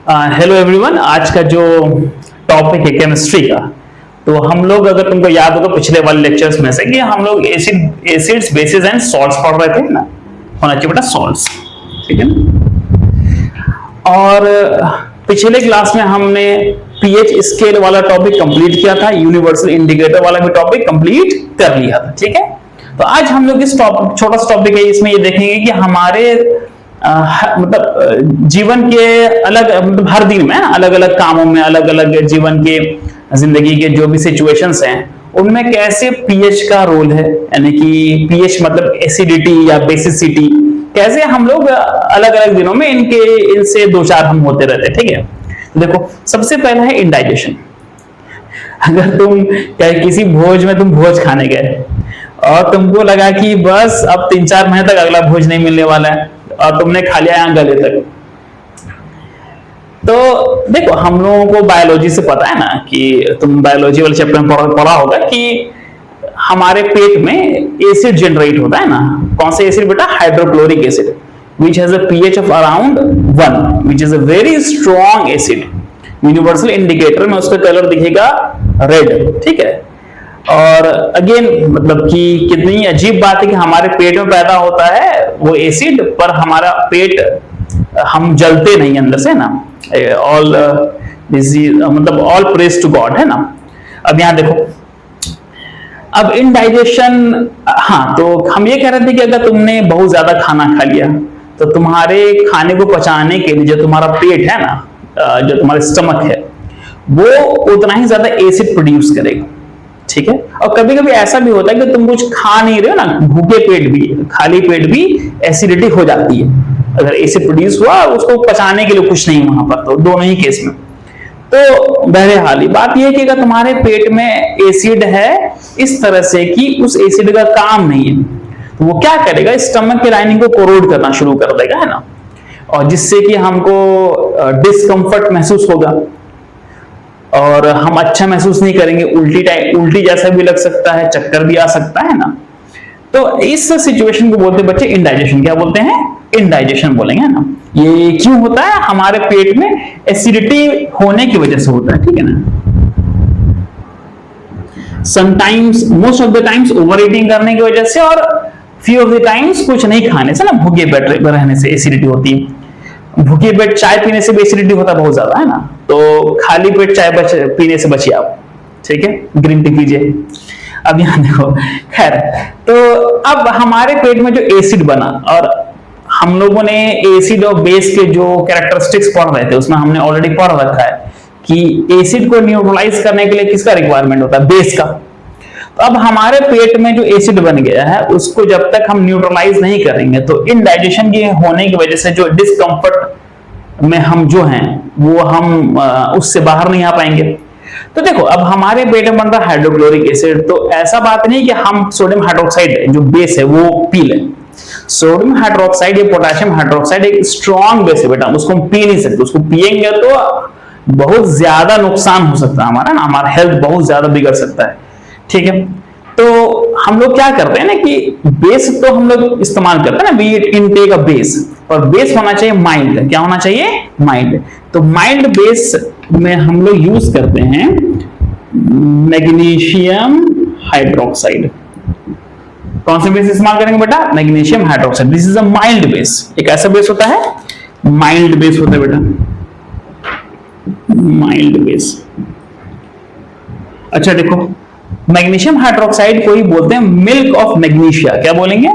Hello everyone. आज का जो टॉपिक है केमिस्ट्री का, तो हम लोग, अगर तुमको याद होगा पिछले वाले लेक्चर्स में से, कि हम लोग एसिड्स बेसिस एंड सॉल्ट्स पढ़ रहे थे ना। होना चाहिए बेटा सॉल्ट्स, ठीक है ना। और पिछले क्लास में हमने पीएच स्केल वाला टॉपिक कंप्लीट किया था, यूनिवर्सल इंडिकेटर वाला भी टॉपिक कंप्लीट कर लिया था, ठीक है। तो आज हम लोग इस टॉपिक, छोटा सा टॉपिक है, इसमें ये देखेंगे कि हमारे मतलब जीवन के अलग, मतलब हर दिन में अलग अलग कामों में, अलग अलग जीवन के, जिंदगी के जो भी सिचुएशंस हैं, उनमें कैसे पीएच का रोल है, यानी कि पीएच मतलब एसिडिटी या बेसिसिटी, कैसे हम लोग अलग अलग दिनों में इनसे दो चार हम होते रहते हैं, ठीक है। देखो, सबसे पहला है इंडाइजेशन। अगर तुम किसी भोज में तुम भोज खाने गए और तुमको लगा कि बस अब 3-4 महीने तक अगला भोज नहीं मिलने वाला है, और तुमने खा लिया यहाँ गले तक, तो देखो, हम लोगों को बायोलॉजी से पता है ना, कि तुम बायोलॉजी वाले चैप्टर में पढ़ा होगा कि हमारे पेट में एसिड जनरेट होता है ना। कौन सा एसिड बेटा? Hydrochloric acid, which has a pH of around 1, which is a very strong acid. Universal indicator में उसका कलर दिखेगा रेड, ठीक है। और अगेन, मतलब कि कितनी अजीब बात है कि हमारे पेट में पैदा होता है वो एसिड, पर हमारा पेट, हम जलते नहीं अंदर से ना। ऑल डिजीज, मतलब ऑल प्रेज टू गॉड, है ना। अब यहां देखो, अब इनडाइजेशन, हाँ, तो हम ये कह रहे थे कि अगर तुमने बहुत ज्यादा खाना खा लिया, तो तुम्हारे खाने को पचाने के लिए जो तुम्हारा पेट है ना, जो तुम्हारा स्टमक है, वो उतना ही ज्यादा एसिड प्रोड्यूस करेगा, ठीक है। और कभी कभी ऐसा भी होता है कि तुम कुछ खा नहीं रहे हो ना, भूखे पेट भी, खाली पेट भी एसिडिटी हो जाती है। अगर एसिड प्रोड्यूस हुआ, उसको पचाने के लिए कुछ नहीं वहां पर, तो दोनों ही केस में। तो बहरहाल बात यह है कि अगर तुम्हारे पेट में एसिड है इस तरह से कि उस एसिड का काम नहीं है, तो वो क्या करेगा? स्टमक की लाइनिंग को कोरोड करना शुरू कर देगा, है ना। और जिससे कि हमको डिस्कंफर्ट महसूस होगा और हम अच्छा महसूस नहीं करेंगे, उल्टी जैसा भी लग सकता है, चक्कर भी आ सकता है ना। तो इस सिचुएशन को बोलते हैं बच्चे इंडाइजेशन। क्या बोलते हैं? इंडाइजेशन बोलेंगे, है ना। ये क्यों होता है? हमारे पेट में एसिडिटी होने की वजह से होता है, ठीक है ना। Sometimes, most of the times over eating करने की वजह से, और फ्यू ऑफ द टाइम्स कुछ नहीं खाने से ना, भूखे पेट रहने से एसिडिटी होती है। भूखे पेट चाय पीने से भी एसिडिटी होता है बहुत ज्यादा, है ना। तो खाली पेट चाय पीने से बचिए आप, ठीक है, ग्रीन टी पीजिए। अब यहां देखो, खैर, तो अब हमारे पेट में जो एसिड बना, और हम लोगों ने एसिड और बेस के जो कैरेक्टरिस्टिक्स पढ़ रहे थे, उसमें हमने ऑलरेडी पढ़ रखा है कि एसिड को न्यूट्रलाइज करने के लिए किसका रिक्वायरमेंट होता है? बेस का। तो अब हमारे पेट में जो एसिड बन गया है, उसको जब तक हम न्यूट्रलाइज नहीं करेंगे, तो इनडाइजेशन के होने की वजह से जो डिस्कंफर्ट में हम जो हैं, वो हम उससे बाहर नहीं आ पाएंगे। तो देखो, अब हमारे पेट में बन रहा है हाइड्रोक्लोरिक एसिड, तो ऐसा बात नहीं कि हम सोडियम हाइड्रोक्साइड जो बेस है वो पी लें। सोडियम हाइड्रोक्साइड या पोटेशियम हाइड्रोक्साइड एक स्ट्रॉन्ग बेस है बेटा, उसको हम पी नहीं सकते। उसको पिएंगे तो बहुत ज्यादा नुकसान हो सकता है हमारा ना, हमारा हेल्थ बहुत ज्यादा बिगड़ सकता है, ठीक है। तो हम लोग क्या करते हैं ना कि बेस तो हम लोग इस्तेमाल करते हैं ना, B it intake a base, और बेस होना चाहिए माइल्ड। क्या होना चाहिए? माइल्ड। तो माइल्ड बेस में हम लोग यूज करते हैं मैग्नीशियम हाइड्रोक्साइड। कौन सा बेस इस्तेमाल करेंगे बेटा? Magnesium hydroxide. This is a mild base. एक ऐसा बेस होता है, माइल्ड बेस होता है बेटा, माइल्ड बेस। अच्छा देखो, मैग्नीशियम हाइड्रोक्साइड को ही बोलते हैं मिल्क ऑफ मैग्नीशिया। क्या बोलेंगे?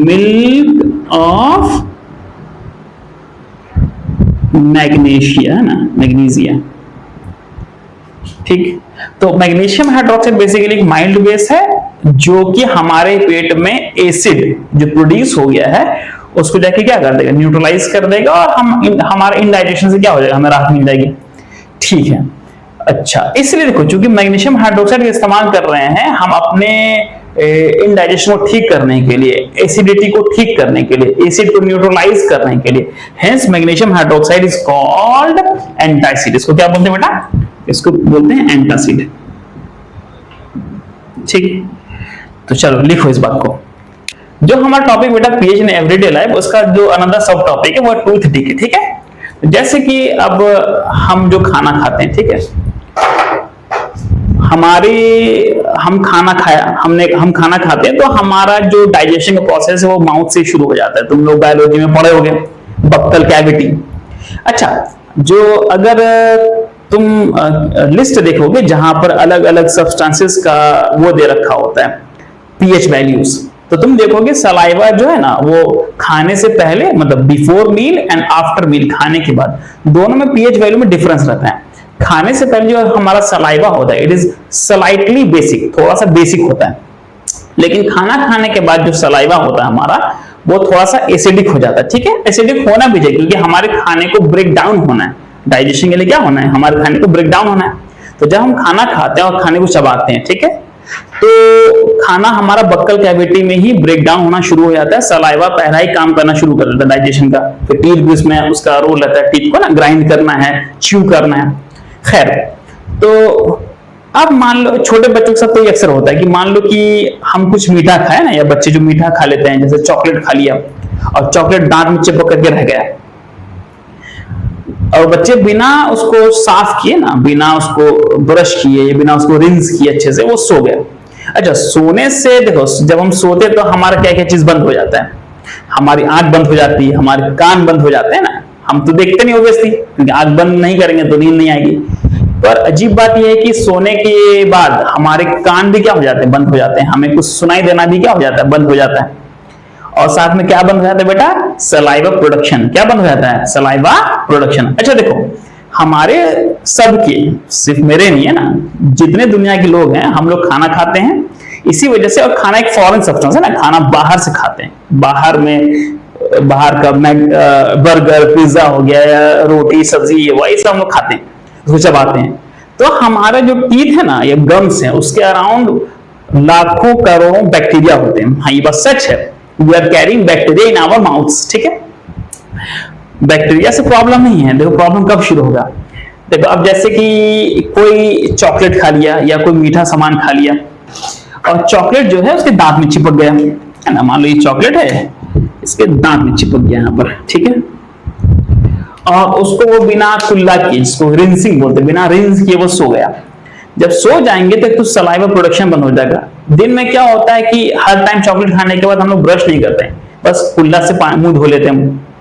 मिल्क ऑफ मैग्नीशिया, ना, मैग्नीशिया, ठीक। तो मैग्नीशियम हाइड्रोक्साइड बेसिकली एक माइल्ड बेस है, जो कि हमारे पेट में एसिड जो प्रोड्यूस हो गया है, उसको जाके क्या कर देगा? न्यूट्रलाइज कर देगा, और हमारे इनडाइजेशन से क्या हो जाएगा? हमें राहत मिल जाएगी, ठीक है। अच्छा, इसलिए देखो, चूंकि मैग्नीशियम हाइड्रोक्साइड का इस्तेमाल कर रहे हैं हम अपने इंडाइजेशन को ठीक करने के लिए, एसिडिटी को ठीक करने के लिए, एसिड को न्यूट्रलाइज करने के लिए, hence magnesium hydroxide is called antacid. इसको क्या बोलते हैं बेटा? इसको बोलते हैं एंटासिड, ठीक। तो चलो लिखो इस बात को। जो हमारा टॉपिक बेटा पीएच इन एवरीडे लाइफ, उसका जो अनदर सब टॉपिक है वो टूथ डिके, ठीक है। जैसे कि अब हम जो खाना खाते हैं, ठीक है, हम खाना खाते हैं तो हमारा जो डाइजेशन का प्रोसेस है वो माउथ से शुरू हो जाता है। तुम लोग बायोलॉजी में पढ़े होगे, बक्कल कैविटी। अच्छा, जो अगर तुम लिस्ट देखोगे जहां पर अलग अलग सब्सटेंसेस का वो दे रखा होता है, पीएच वैल्यूज, तो तुम देखोगे सलाइवा जो है ना वो खाने से पहले, मतलब before meal and after meal, खाने के बाद, दोनों में पीएच वैल्यू में डिफरेंस रहता है। खाने से पहले जो हमारा सलाइवा होता है इट इज स्लाइटली बेसिक, थोड़ा सा बेसिक होता है, लेकिन खाना खाने के बाद जो सलाइवा होता है हमारा वो थोड़ा सा एसिडिक हो जाता है। ठीक है, एसिडिक होना भी चाहिए क्योंकि हमारे खाने को ब्रेक डाउन होना है, डाइजेशन के लिए क्या होना है, हमारे खाने को ब्रेक डाउन होना है। तो जब हम खाना खाते हैं और खाने को चबाते हैं, ठीक है, तो खाना हमारा बक्कल कैविटी में ही ब्रेक डाउन होना शुरू हो जाता है, सलाइवा पहला ही काम करना शुरू कर देता है डाइजेशन का। फिर टीथ भी उसमें उसका रोल रहता है, टीथ को ना ग्राइंड करना है, च्यू करना है। खैर, तो अब मान लो छोटे बच्चों के साथ तो ये अक्सर होता है कि मान लो कि हम कुछ मीठा खाए ना, या बच्चे जो मीठा खा लेते हैं, जैसे चॉकलेट खा लिया और चॉकलेट दांत में चिपक करके रह गया, और बच्चे बिना उसको साफ किए ना, बिना उसको ब्रश किए, बिना उसको रिंस किए अच्छे से वो सो गया। अच्छा, सोने से देखो, जब हम सोते तो हमारा क्या क्या चीज बंद हो जाता है, हमारी आंख बंद हो जाती है, हमारे कान बंद हो जाते हैं ना, हम तो देखते नहीं ओब्वियसली, क्योंकि आंख बंद नहीं करेंगे तो नींद नहीं आएगी। पर अजीब बात यह है कि सोने के बाद हमारे कान भी क्या हो जाते हैं, बंद हो जाते हैं, हमें कुछ सुनाई देना भी क्या हो जाता है, बंद हो जाता है। और साथ में क्या बंद हो जाता है बेटा, सलाइवा प्रोडक्शन। क्या बंद हो जाता है, सलाइवा प्रोडक्शन। अच्छा देखो, हमारे सबके, सिर्फ मेरे नहीं है ना, जितने दुनिया के लोग हैं, हम लोग खाना खाते हैं इसी वजह से। और खाना एक फॉरेन सब्सटेंस है ना, खाना बाहर से खाते हैं, बाहर का बर्गर पिज्जा हो गया, या रोटी सब्जी, वही सब हम लोग खाते हैं, उसको चबाते हैं। तो हमारा जो टीथ है ना, ये गम्स है, उसके अराउंड लाखों करोड़ों बैक्टीरिया होते हैं। हाँ, ये बात सच है, we are carrying bacteria in our mouths. ठीक है, बैक्टीरिया से प्रॉब्लम नहीं है। देखो प्रॉब्लम कब शुरू होगा, देखो अब जैसे कि कोई चॉकलेट खा लिया या कोई मीठा सामान खा लिया, और चॉकलेट जो है उसके दांत में चिपक गया है ना, मान लो ये चॉकलेट है, इसके दांत में चिपक गया यहाँ पर, ठीक है, और उसको वो बिना कुल्ला किए, जिसको रिंसिंग बोलते हैं, बिना रिंस किए वो सो गया। जब सो जाएंगे तो सलाइवा प्रोडक्शन बंद हो जाएगा। दिन में क्या होता है कि हर टाइम चॉकलेट खाने के बाद हम लोग ब्रश नहीं करते हैं, बस कुल्ला से मुंह धो लेते हैं,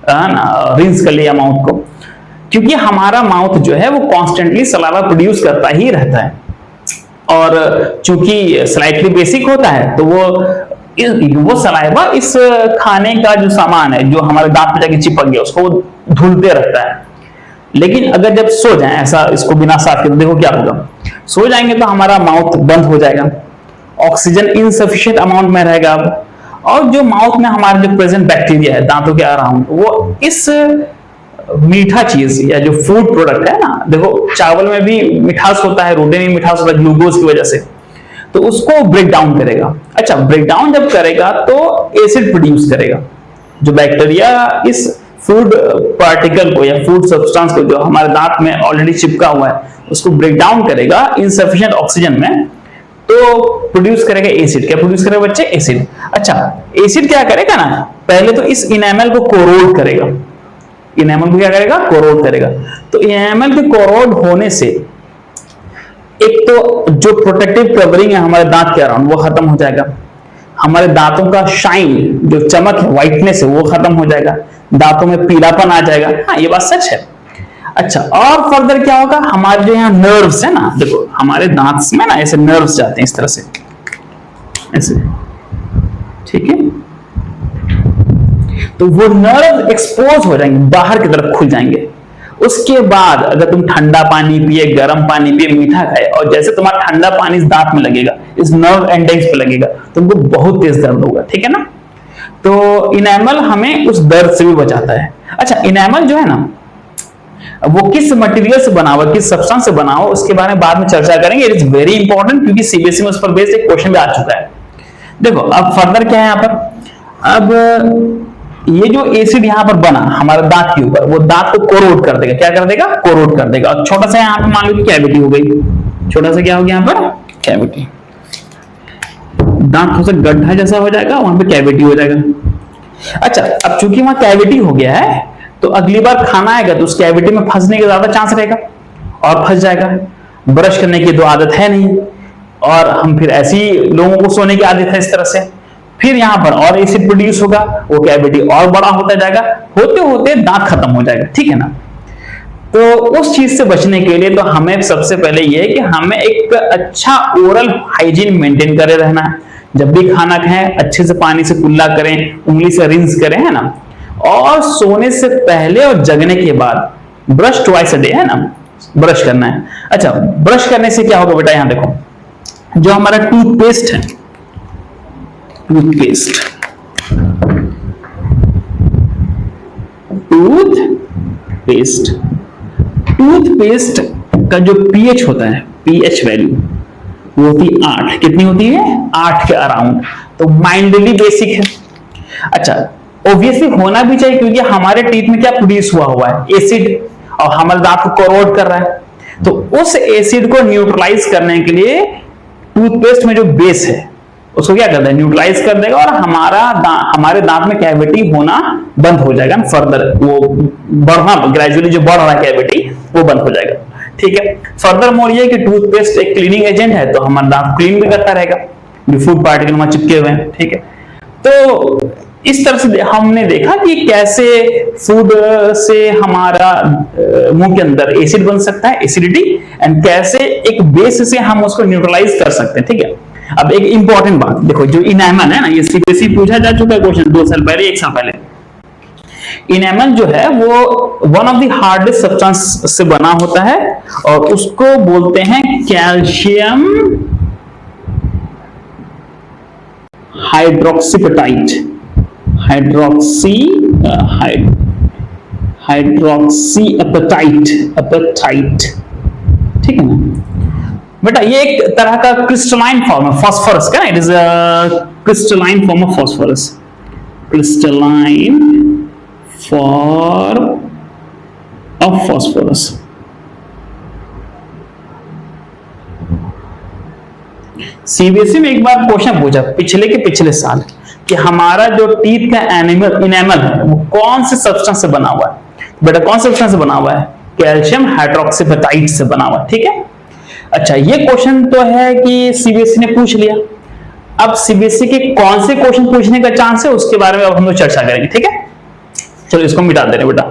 ना रिंस कर लिया माउथ को, क्योंकि हमारा माउथ जो है वो कॉन्स्टेंटली सलाइवा प्रोड्यूस करता ही रहता है। और चूंकि स्लाइटली बेसिक होता है तो वो सलाइवा इस खाने का जो सामान है जो हमारे दांत में जाके चिपक गया उसको धुलते रहता है। लेकिन अगर जब सो जाए ऐसा, इसको बिना साफ किए, तो देखो क्या होगा, सो जाएंगे तो हमारा माउथ बंद हो जाएगा, ऑक्सीजन इनसफिशिएंट अमाउंट में रहेगा अब, और जो माउथ में हमारे जो प्रेजेंट बैक्टीरिया है दांतों के अराउंड, वो इस मीठा चीज या जो फूड प्रोडक्ट है ना, देखो चावल में भी मिठास होता है, रोटी में मिठास होता है ग्लूकोज की वजह से, तो उसको ब्रेक डाउन करेगा। अच्छा, ब्रेक डाउन जब करेगा तो एसिड प्रोड्यूस करेगा। जो बैक्टीरिया इस फूड पार्टिकल को या फूड सब्सटेंस को जो हमारे दांत में ऑलरेडी चिपका हुआ है उसको ब्रेक डाउन करेगा इनसफिशिएंट ऑक्सीजन में, तो प्रोड्यूस करेगा एसिड। क्या प्रोड्यूस करेगा बच्चे, एसिड। अच्छा, एसिड क्या करेगा ना, पहले तो इस इनेमल को कोरोड करेगा, इनेमल को क्या करेगा, कोरोड करेगा। तो इनेमल के कोरोड होने से एक तो जो प्रोटेक्टिव कवरिंग है हमारे दांत के अराउंड वो खत्म हो जाएगा, हमारे दांतों का शाइन जो चमक है, व्हाइटनेस है, वो खत्म हो जाएगा, दांतों में पीलापन आ जाएगा। हाँ, ये बात सच है। अच्छा, और फर्दर क्या होगा, हमारे जो यहाँ नर्व्स है ना, देखो हमारे दांत में ना ऐसे नर्व्स जाते हैं इस तरह से, ऐसे, ठीक है, तो वो नर्व एक्सपोज हो जाएंगे, बाहर की तरफ खुल जाएंगे। उसके बाद अगर तुम ठंडा पानी पिए, गर्म पानी पिए, मीठा खाए, और जैसे तुम्हारा ठंडा पानी इस दांत में लगेगा, इस नर्व एंडिंग्स पे लगेगा, तुमको बहुत तेज दर्द होगा। ठीक है ना, तो इनेमल हमें उस दर्द से भी बचाता है। अच्छा, इनेमल जो है ना वो किस मटेरियल से बना हुआ, किस सब्सटेंस से बना हुआ, उसके बारे में बाद में चर्चा करेंगे। इट इज वेरी इंपॉर्टेंट, क्योंकि सीबीएसई में उस पर बेस्ड एक क्वेश्चन भी आ चुका है। देखो अब फर्दर क्या है यहाँ पर, अब ये जो एसिड यहाँ पर बना हमारे दांत के ऊपर, वो दांत को कोरोड कर देगा। क्या कर देगा, कोरोड कर देगा। और छोटा सा यहाँ पर मान लो कि कैविटी हो गई, छोटा सा क्या हो गया यहाँ पर, कैविटी, दांत थोड़ा सा गड्ढा जैसा हो जाएगा, वहां पे कैविटी हो जाएगा। अच्छा, अब चूंकि वहां कैविटी हो गया है तो अगली बार खाना आएगा तो उस कैविटी में फंसने का ज्यादा चांस रहेगा और फंस जाएगा। ब्रश करने की तो आदत है नहीं, और हम फिर ऐसी लोगों को सोने की आदत है इस तरह से, फिर यहां पर और एसिड प्रोड्यूस होगा, वो कैविटी और बड़ा होता जाएगा, होते होते दांत खत्म हो जाएगा, ठीक है ना। तो उस चीज से बचने के लिए तो हमें सबसे पहले ये है कि हमें एक अच्छा ओरल हाइजीन मेंटेन करे रहना है। जब भी खाना खाएं अच्छे से पानी से कुल्ला करें, उंगली से रिंस करें, है ना। और सोने से पहले और जगने के बाद ब्रश ट्वाइस अ डे, है ना, ब्रश करना है। अच्छा, ब्रश करने से क्या होगा बेटा, यहां देखो, जो हमारा टूथपेस्ट है, टूथपेस्ट टूथपेस्ट का जो पीएच होता है, पीएच वैल्यू वो होती है 8। कितनी होती है? 8 के अराउंड। तो माइंडली बेसिक है। अच्छा, ऑब्वियसली होना भी चाहिए, क्योंकि हमारे टीथ में क्या प्रोड्यूस हुआ है? एसिड, और हमारे दांत को करोड कर रहा है। तो उस एसिड को न्यूट्रलाइज करने के लिए टूथपेस्ट में जो बेस है उसको क्या करता है? न्यूट्रलाइज कर देगा, और हमारे दांत में कैविटी होना बंद हो जाएगा। फर्दर वो बढ़ना, ग्रेजुअली जो बढ़ रहा है कैविटी, वो बंद हो जाएगा, ठीक है। फर्दर मोर ये कि टूथपेस्ट एक क्लीनिंग एजेंट है, तो हमारा दांत क्लीन भी करता रहेगा, जो फूड पार्टिकल वहां चिपके हुए हैं, ठीक है। तो इस तरह से हमने देखा कि कैसे फूड से हमारा मुंह के अंदर एसिड बन सकता है, एसिडिटी, एंड कैसे एक बेस से हम उसको न्यूट्रलाइज कर सकते हैं, ठीक है। अब एक इंपॉर्टेंट बात देखो, जो इनेमल है ना, ये सीबीएसई पूछा जा चुका है क्वेश्चन 2 साल पहले, 1 साल पहले। इनेमल जो है वो one of the hardest substance से बना होता है, और उसको बोलते हैं कैल्शियम हाइड्रोक्सीपेटाइट, हाइड्रोक्सी एपेटाइट, ठीक है ना बेटा। ये एक तरह का क्रिस्टलाइन फॉर्म है फास्फोरस का, it is a crystalline form of phosphorus, crystalline form of phosphorus. CBSE में एक बार क्वेश्चन पूछा पिछले के पिछले साल कि हमारा जो टीथ का इनेमल है वो कौन से सब्सटेंस से बना हुआ है? बेटा कौन से सब्सटेंस से बना हुआ है? कैल्शियम हाइड्रोक्सीपेटाइट से बना हुआ है, ठीक है। अच्छा, ये क्वेश्चन तो है कि सीबीएसई ने पूछ लिया। अब सीबीएसई के कौन से क्वेश्चन पूछने का चांस है उसके बारे में अब हम लोग चर्चा करेंगे, ठीक है। चलो इसको मिटा दे रहे बेटा।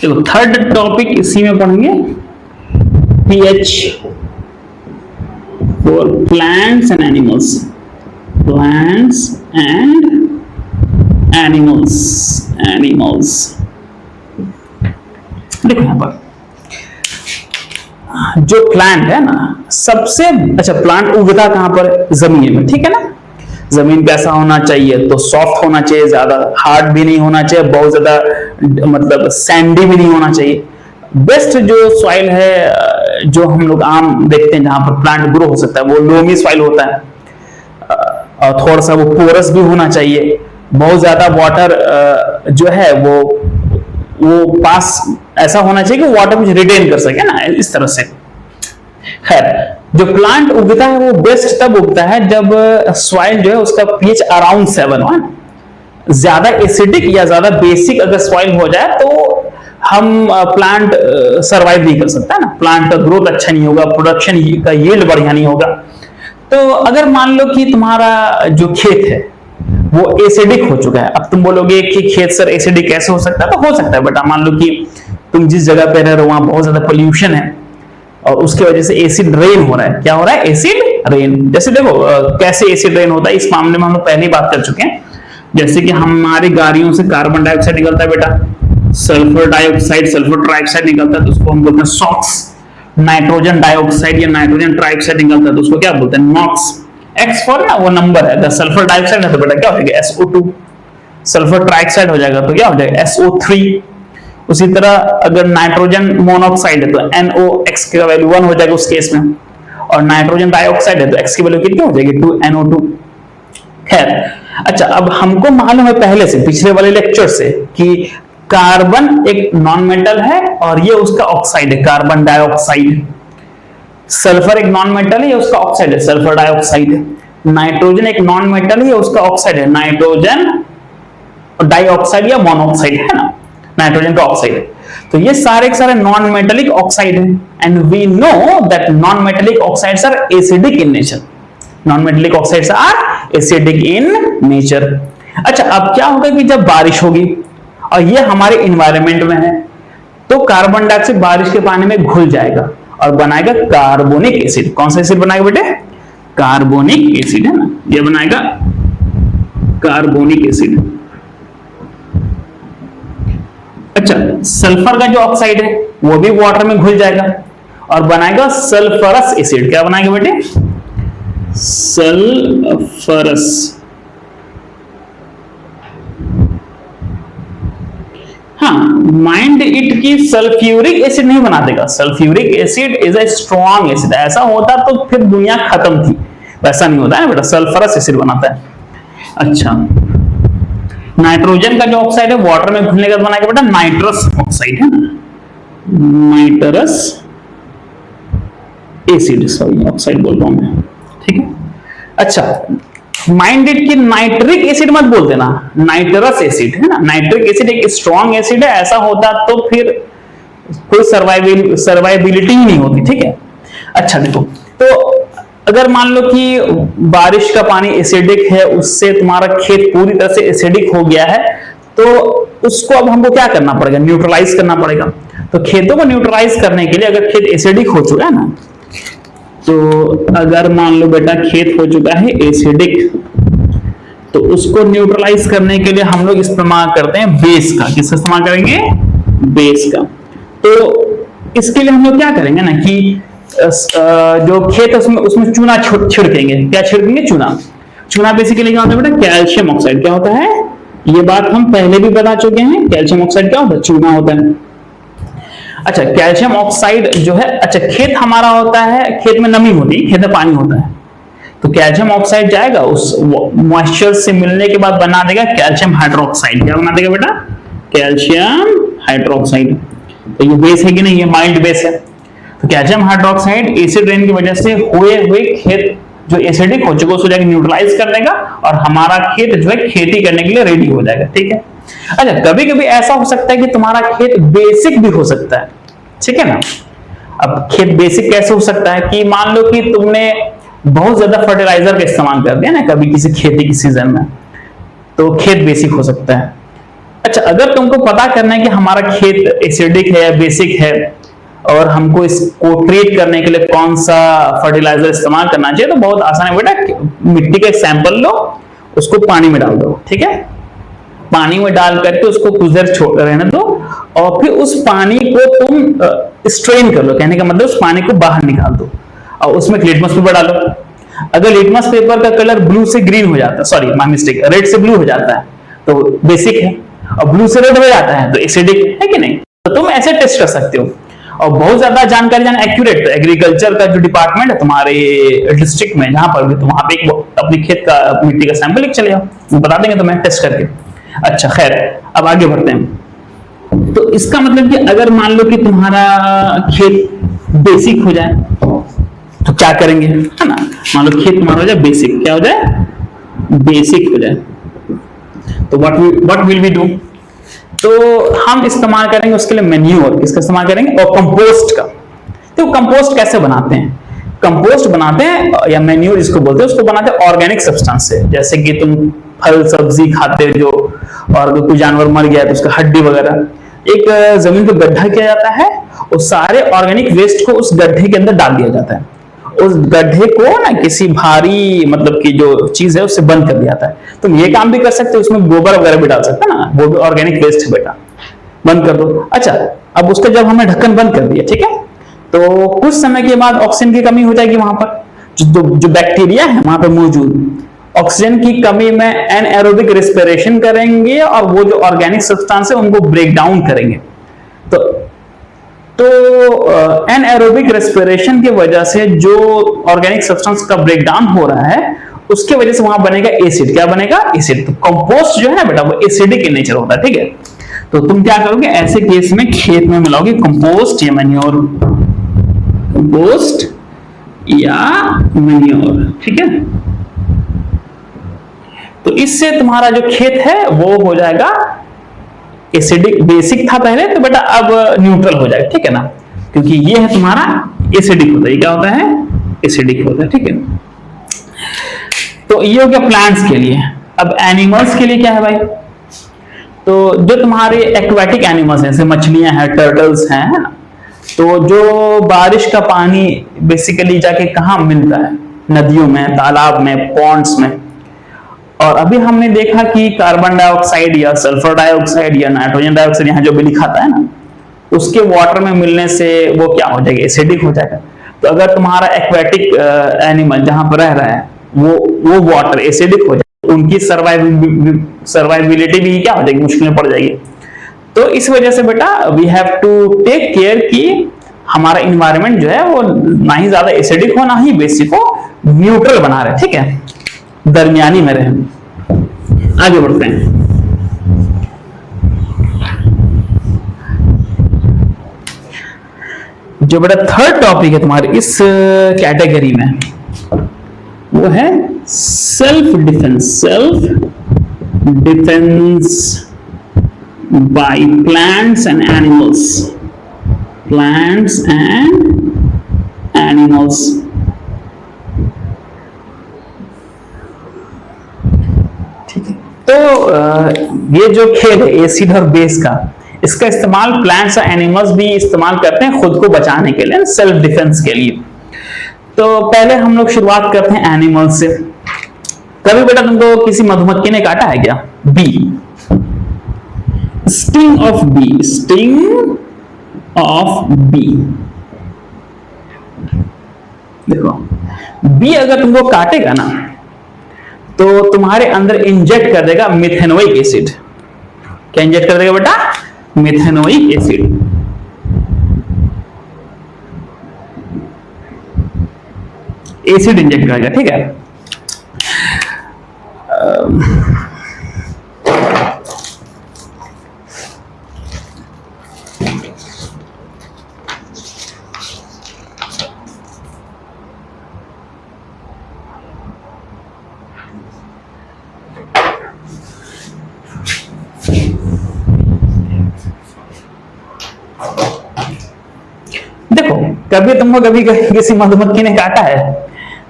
देखो थर्ड टॉपिक इसी में पढ़ेंगे, pH for plants and animals, plants and animals. देखो यहां पर जो प्लांट है ना, सबसे अच्छा प्लांट उगता कहां पर? जमीन में, ठीक है ना। जमीन कैसा होना चाहिए? तो सॉफ्ट होना चाहिए, ज्यादा हार्ड भी नहीं होना चाहिए, बहुत ज्यादा मतलब सैंडी भी नहीं होना चाहिए। बेस्ट जो सॉइल है जो हम लोग आम देखते हैं जहां पर प्लांट ग्रो हो सकता है, वो लोमी सॉइल होता है, और थोड़ा सा वो पोरस भी होना चाहिए। बहुत ज्यादा वाटर जो है वो पास ऐसा होना चाहिए कि वाटर कुछ रिटेन कर सके ना, इस तरह से। खैर, जो प्लांट उगता है वो बेस्ट तब उगता है जब सॉइल जो है उसका पीएच अराउंड 7 हो। ज्यादा एसिडिक या ज्यादा बेसिक अगर सॉइल हो जाए तो हम प्लांट सरवाइव नहीं कर सकता है ना, प्लांट का ग्रोथ अच्छा नहीं होगा, प्रोडक्शन का यील्ड बढ़िया नहीं होगा। तो अगर मान लो कि तुम्हारा जो खेत है वो एसिडिक हो चुका है, अब तुम बोलोगे कि खेत सर एसिडिक कैसे हो सकता है? तो हो सकता है बेटा, मान लो कि तुम जिस जगह पे रह रहे हो वहां बहुत ज्यादा पोल्यूशन है और उसकी वजह से एसिड रेन हो रहा है। क्या हो रहा है? Acid rain. जैसे देखो कैसे एसिड रेन होता है, इस मामले में हम लोग पहले ही बात कर चुके हैं। जैसे कि हमारी गाड़ियों से कार्बन डाइऑक्साइड निकलता है बेटा, सल्फर डाइऑक्साइड, सल्फर ट्राइऑक्साइड निकलता है तो उसको हम बोलते हैं सॉक्स। नाइट्रोजन डाइऑक्साइड या नाइट्रोजन ट्राइऑक्साइड निकलता है तो उसको क्या बोलते हैं? नॉक्स। एक्स फॉर ना वो नंबर है, अगर सल्फर डाइऑक्साइड है तो बेटा क्या हो जाएगा? SO2। सल्फर ट्राइऑक्साइड हो जाएगा तो क्या हो जाएगा? SO3। उसी तरह अगर नाइट्रोजन मोनोऑक्साइड है तो NOx का वैल्यू 1 हो जाएगा उस केस में, और नाइट्रोजन डाइऑक्साइड है तो x की वैल्यू कितनी हो जाएगी? 2NO2। खैर, अच्छा अब हमको मालूम है पहले से पिछले वाले लेक्चर से कि कार्बन एक नॉन मेटल है और ये उसका ऑक्साइड है, कार्बन डाइऑक्साइड। सल्फर एक नॉन मेटल है, ये उसका ऑक्साइड है, सल्फर डाइऑक्साइड है। नाइट्रोजन एक नॉन मेटल है, उसका ऑक्साइड है, नाइट्रोजन डाइऑक्साइड या मोनोऑक्साइड है ना, नाइट्रोजन का ऑक्साइड है। तो ये सारे के सारे नॉन मेटेलिक ऑक्साइड है and we know that non metallic oxides are acidic in nature. Non metallic oxides are acidic in nature. अच्छा, अब क्या होगा कि जब बारिश होगी और ये हमारे एनवायरनमेंट में है तो कार्बन डाइऑक्साइड बारिश के पानी में घुल जाएगा और बनाएगा कार्बोनिक एसिड। कौन सा एसिड बनाएगा बेटे? कार्बोनिक एसिड है ना, ये बनाएगा कार्बोनिक एसिड। अच्छा, सल्फर का जो ऑक्साइड है वो भी वाटर में घुल जाएगा और बनाएगा सल्फरस एसिड। क्या बनाएगा बेटे? सल्फरस। हाँ, माइंड इट की सल्फ्यूरिक एसिड नहीं बना देगा। Sulphuric acid is a strong acid. ऐसा होता तो फिर दुनिया खत्म थी, वैसा नहीं होता है ना बेटा, सल्फरस एसिड बनाता है। अच्छा, नाइट्रोजन का जो ऑक्साइड है वाटर में घुलने के बाद बनाएगा बेटा नाइट्रस ऑक्साइड है ना, नाइट्रस एसिड, सॉरी ऑक्साइड बोल रहा हूं मैं, ठीक है। अच्छा, माइंड इट की नाइट्रिक एसिड मत बोल देना, नाइट्रस एसिड है ना। नाइट्रिक एसिड एक स्ट्रॉन्ग एसिड है, ऐसा होता तो फिर कोई सर्वाइबिलिटी ही नहीं होती, ठीक है। अच्छा देखो, तो अगर मान लो कि बारिश का पानी एसिडिक है, उससे तुम्हारा खेत पूरी तरह से एसिडिक हो गया है, तो उसको अब हमको क्या करना पड़ेगा? न्यूट्रलाइज करना पड़ेगा। तो खेतों को न्यूट्रलाइज करने के लिए, अगर खेत एसिडिक हो चुका है ना, तो अगर मान लो बेटा खेत हो चुका है एसिडिक, तो उसको न्यूट्रलाइज करने के लिए हम लोग इस्तेमाल करते हैं बेस का। किसका इस्तेमाल करेंगे? बेस का। तो इसके लिए हम लोग क्या करेंगे ना कि जो खेत है उसमें चूना छिड़केंगे। क्या छिड़केंगे? चूना। चूना बेसिकली क्या होता है बेटा? Calcium oxide. क्या होता है? ये बात हम पहले भी बता चुके हैं। कैल्शियम ऑक्साइड क्या होता है? चूना होता है। अच्छा, कैल्शियम ऑक्साइड जो है, अच्छा खेत हमारा होता है, खेत में नमी होती है, खेत में पानी होता है, तो कैल्शियम ऑक्साइड जाएगा उस मॉइस्चर से मिलने के बाद बना देगा कैल्शियम हाइड्रोक्साइड। क्या बना देगा बेटा? Calcium hydroxide. तो ये बेस है कि नहीं? ये माइल्ड बेस है। तो कैल्शियम हाइड्रोक्साइड एसिड रेन की वजह से हुए खेत जो एसिडिक हो चुका है उसको जाके न्यूट्रलाइज कर देगा और हमारा खेत जो है खेती करने के लिए रेडी हो जाएगा, ठीक है। अच्छा, कभी कभी ऐसा हो सकता है कि तुम्हारा खेत बेसिक भी हो सकता है, ठीक है ना। अब खेत बेसिक कैसे हो सकता है कि मान लो कि तुमने बहुत ज्यादा फर्टिलाइजर का इस्तेमाल कर दिया ना कभी किसी खेती की सीजन में, तो खेत बेसिक हो सकता है। अच्छा, अगर तुमको पता करना है कि हमारा खेत एसिडिक है या बेसिक है और हमको इसको ट्रीट करने के लिए कौन सा फर्टिलाइजर इस्तेमाल करना चाहिए, तो बहुत आसान है बेटा। मिट्टी का एक सैंपल लो, उसको पानी में डाल दो, ठीक है। पानी में डाल करके उसको कुछ देर छोड़ रहने दो और फिर उस पानी को तुम स्ट्रेन कर लो। कहने का मतलब उस पानी को बाहर निकाल दो और उसमें लिटमस पेपर डालो। अगर लिटमस पेपर का कलर ब्लू से ग्रीन हो जाता है, सॉरी माय मिस्टेक, रेड से ब्लू हो जाता है तो बेसिक है, और ब्लू से रेड हो जाता है तो एसिडिक है कि नहीं। तो तुम ऐसे टेस्ट कर सकते हो। और बहुत ज्यादा जानकारी जाना एक्यूरेट, एग्रीकल्चर का जो डिपार्टमेंट है तुम्हारे डिस्ट्रिक्ट में जहां पर भी, तो वहां पे एक अपनी खेत का मिट्टी का सैंपल लेके चले जाओ, वो बता देंगे तुम्हें टेस्ट करके। अच्छा खैर, अब आगे बढ़ते हैं। तो इसका मतलब कि अगर मान लो कि तुम्हारा खेत बेसिक हो जाए तो क्या करेंगे, है ना। मान लो खेत तुम्हारा हो जाए बेसिक, क्या हो जाए? बेसिक हो जाए, तो व्हाट विल वी डू? तो हम इस्तेमाल करेंगे उसके लिए मैन्योर। किसका इस्तेमाल करेंगे? और कंपोस्ट का। तो कंपोस्ट कैसे बनाते हैं? कंपोस्ट बनाते हैं या मैन्योर जिसको बोलते हैं, उसको बनाते हैं ऑर्गेनिक सब्सटेंस से। जैसे कि तुम फल सब्जी खाते हो जो, और कोई जानवर मर गया तो उसका हड्डी वगैरह, एक जमीन पे गड्ढा किया जाता है, उस सारे ऑर्गेनिक वेस्ट को उस गड्ढे के अंदर डाल दिया जाता है। उस गड्ढे को ना किसी भारी मतलब की जो चीज है उससे बंद कर दिया जाता है। तुम ये काम भी कर सकते हो, उसमें गोबर वगैरह भी डाल सकते हैं ना, वो भी ऑर्गेनिक वेस्ट है बेटा, बंद कर दो। अच्छा, अब उसका जब हमने ढक्कन बंद कर दिया, ठीक है, तो कुछ समय के बाद ऑक्सीजन की कमी हो जाएगी। वहां पर जो बैक्टीरिया है वहां पर मौजूद, ऑक्सीजन की कमी में एनएरोबिक रेस्पिरेशन करेंगे और वो जो ऑर्गेनिक सब्सटेंस है उनको ब्रेक डाउन करेंगे। तो एनएरोबिक रेस्पिरेशन की वजह से जो ऑर्गेनिक सब्सटेंस का ब्रेकडाउन हो रहा है उसके वजह से वहां बनेगा एसिड। क्या बनेगा? एसिड। तो कंपोस्ट जो है ना बेटा वो एसिडिक इन नेचर होता है, ठीक है। तो तुम क्या करोगे, ऐसे केस में खेत में मिलाओगे कंपोस्ट या मैन्योर, कंपोस्ट या मैन्योर, ठीक है। तो इससे तुम्हारा जो खेत है वो हो जाएगा एसिडिक, बेसिक था पहले तो बेटा अब न्यूट्रल हो जाएगा, ठीक है ना, क्योंकि ये है तुम्हारा एसिडिक होता है। क्या होता है, एसिडिक होता है, ठीक है। तो ये हो गया प्लांट्स के लिए। अब एनिमल्स के लिए क्या है भाई, तो जो तुम्हारे एक्वाटिक एनिमल्स हैं, जैसे मछलियां हैं, टर्टल्स हैं, है ना, तो जो बारिश का पानी बेसिकली जाके कहाँ मिलता है, नदियों में, तालाब में, पॉन्ड्स में। और अभी हमने देखा कि कार्बन डाइऑक्साइड या सल्फर डाइऑक्साइड या नाइट्रोजन डाइऑक्साइड यहाँ जो भी लिखा था है ना, उसके वाटर में मिलने से वो क्या हो जाएगा, एसिडिक हो जाएगा। तो अगर तुम्हारा एक्वाटिक एनिमल जहां पर रह रहा है वो वाटर एसिडिक हो जाए, उनकी सर्वाइविलिटी भी क्या हो जाएगी, मुश्किल में पड़ जाएगी। तो इस वजह से बेटा we have to take care कि हमारा इन्वायरमेंट जो है वो ना ही ज्यादा एसिडिक हो ना ही बेसिक हो, न्यूट्रल बना रहे, ठीक है, दरमियानी में रहे। आगे बढ़ते हैं। जो बेटा थर्ड टॉपिक है तुम्हारे इस कैटेगरी में वो है self defence, self defence by plants and animals, plants and animals. ठीक है, तो ये जो खेल है एसिड और बेस का, इसका इस्तेमाल प्लांट्स और एनिमल्स भी इस्तेमाल करते हैं खुद को बचाने के लिए, सेल्फ डिफेंस के लिए। तो पहले हम लोग शुरुआत करते हैं एनिमल्स से। कभी बेटा तुमको किसी मधुमक्खी ने काटा है क्या? Bee, sting of bee, sting of bee. देखो बी अगर तुमको काटेगा ना तो तुम्हारे अंदर इंजेक्ट कर देगा मिथेनोइक एसिड। क्या इंजेक्ट कर देगा बेटा? Methanoic acid. एसिड इंजेक्ट करेगा, ठीक है। देखो कभी तुमको कभी किसी मधुमक्खी ने काटा है,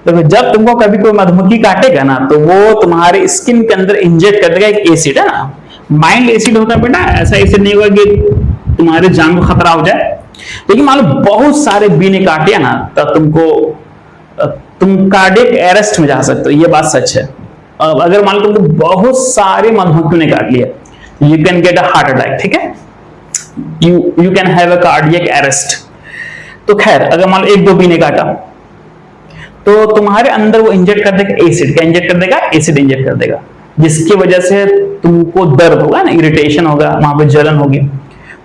तो जब तुमको कभी कोई मधुमक्खी काटेगा ना तो वो तुम्हारे स्किन के अंदर इंजेक्ट कर देगा एक एसिड, है ना, माइल्ड एसिड होता है बेटा। ऐसा एसिड नहीं होगा कि तुम्हारे जान को खतरा हो जाए। लेकिन मान लो बहुत सारे बी ने काटे ना तब तुम कार्डियक अरेस्ट में जा सकते हो, ये बात सच है। अगर मान लो तुमको बहुत सारे मधुमक्खियों ने काट लिया, you can get a heart attack, ठीक है, you can have a cardiac arrest. तो खैर अगर मान लो एक दो बी ने काटा तो तुम्हारे अंदर वो इंजेक्ट कर देगा एसिड। क्या इंजेक्ट कर देगा? एसिड इंजेक्ट कर देगा, जिसकी वजह से तुमको दर्द होगा ना, इरिटेशन होगा, वहां पे जलन होगी।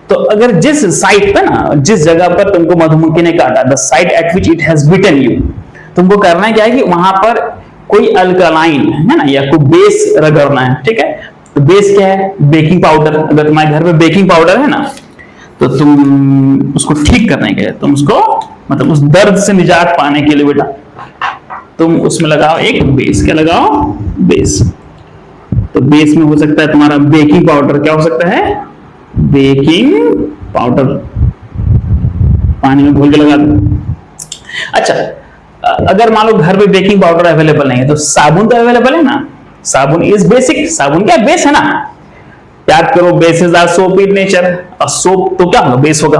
तो अगर जिस साइट पे ना, जिस जगह पर तुमको मधुमक्खी ने काटा, the site at which it has bitten you, तुमको करना क्या है कि वहां पर कोई अल्कलाइन है ना या कोई बेस रगड़ना है, ठीक है। तो बेस क्या है? Baking powder. अगर तुम्हारे घर में बेकिंग पाउडर है ना तो तुम उसको ठीक करने के लिए, तुम उसको मतलब उस दर्द से निजात पाने के लिए बेटा तुम उसमें लगाओ एक बेस। क्या लगाओ? बेस। तो बेस में हो सकता है तुम्हारा बेकिंग पाउडर। क्या हो सकता है? Baking powder. पानी में घोल के लगा दो। अच्छा, अगर मान लो घर में बेकिंग पाउडर अवेलेबल नहीं है तो साबुन तो अवेलेबल है ना। साबुन इज बेसिक। साबुन क्या? बेस है ना। याद करो, bases are soap in nature. और सोप तो क्या होगा? बेस होगा।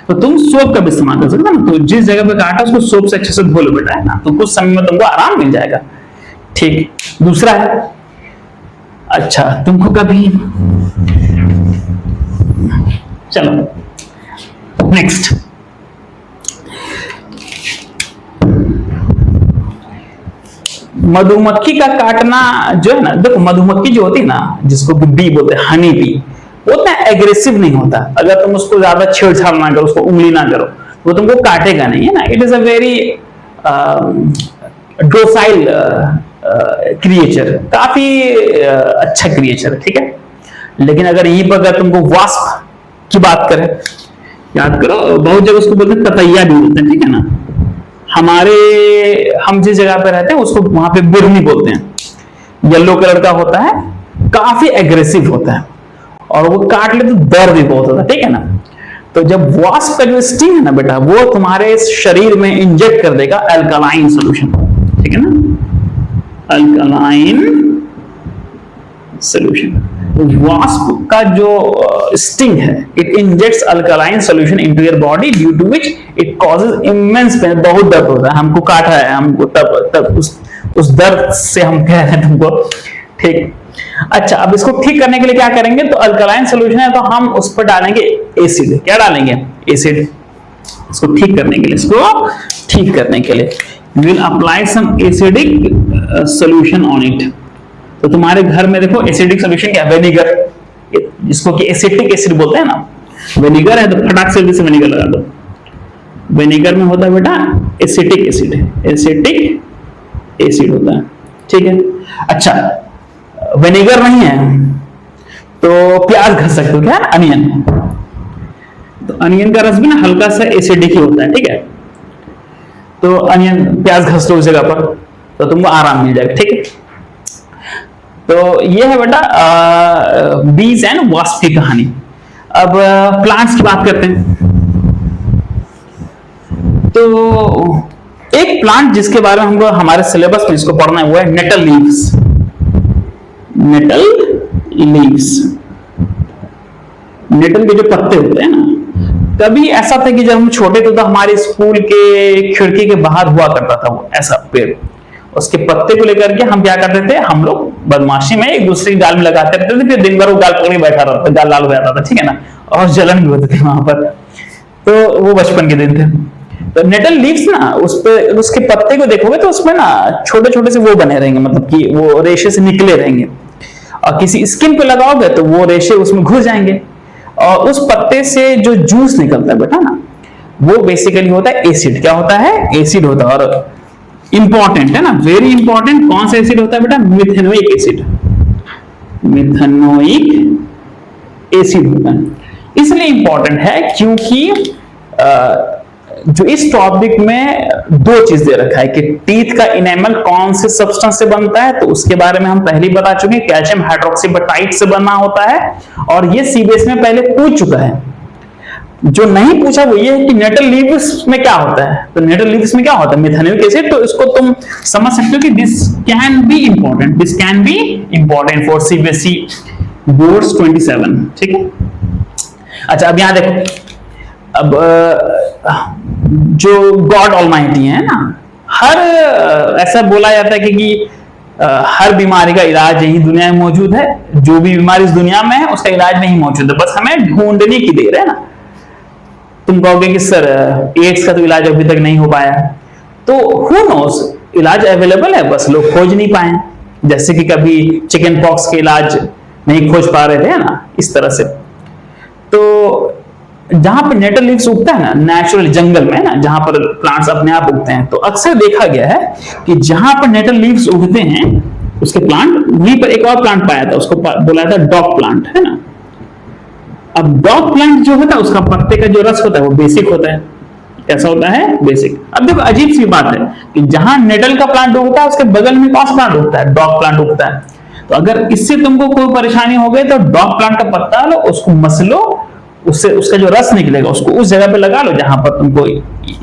तो तुम सोप का भी इस्तेमाल कर सकते हो ना। तो जिस जगह पे काटा उसको सोप से अच्छे से धो लो बेटा, है ना, तो कुछ समय में तुमको आराम मिल जाएगा। ठीक। दूसरा है, अच्छा तुमको कभी, चलो नेक्स्ट, मधुमक्खी का काटना जो है ना, देखो मधुमक्खी जो होती है ना, जिसको बी बोलते हैं, हनी बी, वो उतना एग्रेसिव नहीं होता। अगर तुम उसको ज्यादा छेड़छाड़ ना करो, उसको उंगली ना करो, वो तुमको काटेगा नहीं, है ना। It is a very docile creature, काफी अच्छा क्रिएचर, ठीक है। लेकिन अगर यहीं पर अगर तुमको वास्प की बात करें, याद करो बहुत जगह उसको बोलते हैं ततैया भी बोलते हैं, ठीक है ना। हम जिस जगह पे रहते हैं उसको वहां पे बिरनी बोलते हैं। येलो कलर का होता है, काफी एग्रेसिव होता है और वो काट ले तो दर्द भी बहुत होता है, ठीक है ना। तो जब वास्प का जो स्टिंग है ना बेटा, वो तुम्हारे शरीर में इंजेक्ट कर देगा अल्कलाइन सॉल्यूशन, ठीक है ना, अल्कलाइन सॉल्यूशन। वास्प का जो स्टिंग है, it injects alkaline solution into your body due to which it causes immense pain, बहुत दर्द होता है, हमको काटा है, हमको तब उस दर्द से हम कह रहे हैं तुमको, ठीक। अच्छा, अब इसको ठीक करने के लिए क्या करेंगे, तो अल्कलाइन सॉल्यूशन है तो हम उस पर डालेंगे एसिड। क्या डालेंगे? एसिड। इसको ठीक करने के लिए, इसको ठीक करने के लिए we will apply some acidic solution on it. तो तुम्हारे घर में देखो एसिडिक सॉल्यूशन क्या, विनेगर, जिसको कि एसिटिक एसिड बोलते हैं ना, विनेगर है तो फटाक से जैसे विनेगर लगा दो। विनेगर में होता है बेटा एसिटिक एसिड, एसिटिक एसिड होता है, ठीक है। अच्छा, विनेगर नहीं है तो प्याज घस सकते हो, क्या, अनियन। तो अनियन का रस भी ना हल्का सा एसिडिक ही होता है, ठीक है। तो अनियन प्याज घस लो उस जगह पर तो तुमको आराम मिल जाएगा, ठीक है। तो ये है बेटा बीज एंड वास्प की कहानी। अब प्लांट्स की बात करते हैं। तो एक प्लांट जिसके बारे में हमको हमारे सिलेबस में इसको पढ़ना है वो है nettle leaves. Nettle leaves, nettle के जो पत्ते होते हैं ना, कभी ऐसा था कि जब हम छोटे थे तो हमारे स्कूल के खिड़की के बाहर हुआ करता था वो ऐसा पेड़, उसके पत्ते को लेकर के हम क्या करते थे, हम लोग बदमाशी में एक दूसरे की गाल में लगाते रहते थे, फिर दिन भर वो गाल पकड़े बैठा रहता था, गाल लाल हो जाता था, ठीक है ना, और जलन भी होती थी वहां पर। तो वो बचपन के दिन थे। तो नेटल लीव्स ना, उस पे उसके पत्ते को देखोगे तो उसमें ना छोटे छोटे से वो बने रहेंगे, मतलब कि वो रेशे से निकले रहेंगे, और किसी स्किन पे लगाओगे तो वो रेशे उसमें घुस जाएंगे, और उस पत्ते से जो जूस निकलता है बेटा ना, वो बेसिकली होता है एसिड। क्या होता है? एसिड होता है। और इंपॉर्टेंट है ना, वेरी इंपॉर्टेंट, कौन सा एसिड होता है बेटा? Methanoic acid. मिथेनोइक एसिड होता है। इसलिए इंपॉर्टेंट है क्योंकि जो इस टॉपिक में दो चीज दे रखा है कि टीथ का इनेमल कौन से सब्सटेंस से बनता है, तो उसके बारे में हम पहले ही बता चुके हैं, कैल्शियम हाइड्रोक्सीबेटाइड से बना होता है, और ये सीबीएसई में पहले पूछ चुका है। जो नहीं पूछा वो ये है कि नेटल लीव्स में क्या होता है। तो नेटल लीव्स में क्या होता है? Methanoic acid. तो इसको तुम समझ सकते हो कि this can be important, this can be important for CBSE boards 27, ठीक है। अच्छा, अब यहां देखो, अब जो गॉड ऑलमाइटी है ना, हर ऐसा बोला जाता है कि हर बीमारी का इलाज यही दुनिया में मौजूद है, जो भी बीमारी इस दुनिया में है उसका इलाज नहीं मौजूद है, बस हमें ढूंढने की देर है ना। तुम कहोगे कि सर एड्स का तो इलाज अभी तक नहीं हो पाया, तो हु नोस, इलाज अवेलेबल है, बस लोग खोज नहीं पाए। जैसे कि कभी चिकन पॉक्स के इलाज नहीं खोज पा रहे थे ना, इस तरह से। तो जहां पर नेटल लीव्स उगता है ना, नेचुरल जंगल में ना, जहां पर प्लांट्स अपने आप उगते हैं, तो अक्सर देखा गया है कि जहां पर नेटल लीव्स उगते हैं उसके प्लांट, वहीं पर एक और प्लांट पाया था, उसको बोला था डॉग प्लांट, है ना। अब डॉग प्लांट जो होता है उसका पत्ते का जो रस होता है वो बेसिक होता है। कैसा होता है? बेसिक। अब देखो अजीब सी बात है कि जहां नेटल का प्लांट उगता है उसके बगल में कौन सा प्लांट उगता है? डॉग प्लांट उगता है। तो अगर इससे तुमको कोई परेशानी हो गई तो डॉग प्लांट का पत्ता लो, उसको मसलो, उससे उसका जो रस निकलेगा उसको उस जगह पे लगा लो जहां पर तुमको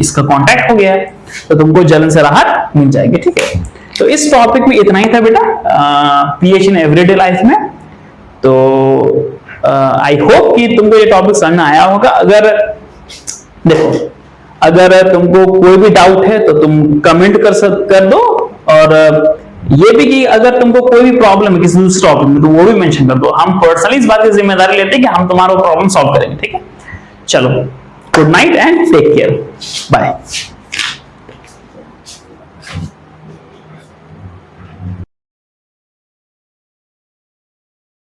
इसका कांटेक्ट हो गया है, तो तुमको जलन से राहत मिल जाएगी, ठीक है। तो इस टॉपिक में इतना ही था बेटा, पीएच इन एवरीडे लाइफ में। तो आई होप कि तुमको ये टॉपिक समझ में आया होगा। अगर देखो, अगर तुमको कोई भी डाउट है तो तुम कमेंट कर दो, और ये भी कि अगर तुमको कोई भी प्रॉब्लम है किसी दूसरे टॉपिक में तो वो भी मेंशन कर दो। हम पर्सनली इस बात की जिम्मेदारी लेते हैं कि हम तुम्हारा प्रॉब्लम सॉल्व करेंगे, ठीक है। चलो, good night and take care, bye.